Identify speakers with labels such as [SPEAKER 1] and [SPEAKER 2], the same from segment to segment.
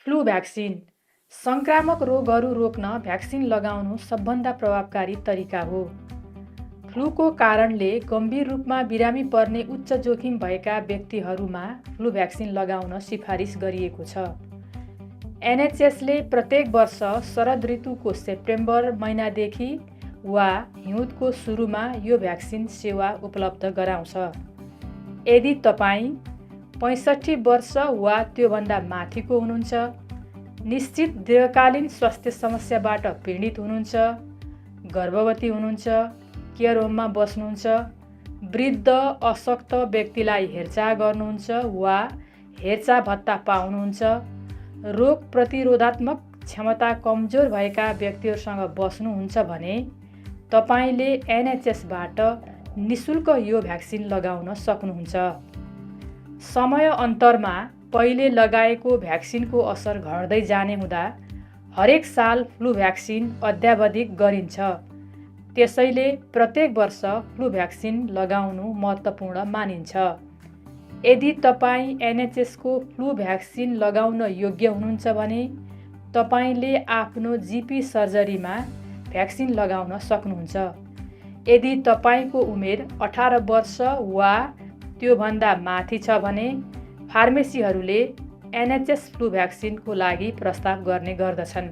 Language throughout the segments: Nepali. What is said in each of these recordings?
[SPEAKER 1] फ्लू भ्याक्सिन संक्रामक रोगहरू रोक्न भ्याक्सिन लगाउनु सबभन्दा प्रभावकारी तरिका हो। फ्लूको कारणले गम्भीर रूपमा बिरामी पर्ने उच्च जोखिम भएका व्यक्तिहरूमा फ्लू भ्याक्सिन लगाउन सिफारिस गरिएको छ। एनएचएसले प्रत्येक वर्ष शरद ऋतुको सेप्टेम्बर महिनादेखि वा हिउँदको सुरुमा यो भ्याक्सिन सेवा उपलब्ध गराउँछ। यदि तपाईँ 65 वर्ष वा त्योभन्दा माथिको हुनुहुन्छ, निश्चित दीर्घकालीन स्वास्थ्य समस्याबाट पीडित हुनुहुन्छ, गर्भवती हुनुहुन्छ, केयर होममा बस्नुहुन्छ, वृद्ध अशक्त व्यक्तिलाई हेरचाह गर्नुहुन्छ वा हेरचाह भत्ता पाउनुहुन्छ, रोग प्रतिरोधात्मक क्षमता कमजोर भएका व्यक्तिहरूसँग बस्नुहुन्छ भने तपाईले एनएचएसबाट निशुल्क यो भ्याक्सिन लगाउन सक्नुहुन्छ। समय अन्तरमा पहिले लगाएको भ्याक्सिनको असर घट्दै जाने हुँदा हरेक साल फ्लू भ्याक्सिन अद्यावधिक गरिन्छ। त्यसैले प्रत्येक वर्ष फ्लू भ्याक्सिन लगाउनु महत्त्वपूर्ण मानिन्छ। यदि तपाईँ एनएचएसको फ्लू भ्याक्सिन लगाउन योग्य हुनुहुन्छ भने तपाईँले आफ्नो जीपी सर्जरीमा भ्याक्सिन लगाउन सक्नुहुन्छ। यदि तपाईँको उमेर 18 वर्ष वा त्योभन्दा माथि छ भने फार्मेसीहरूले एनएचएस फ्लू भ्याक्सिनको लागि प्रस्ताव गर्ने गर्दछन्।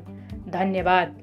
[SPEAKER 1] धन्यवाद।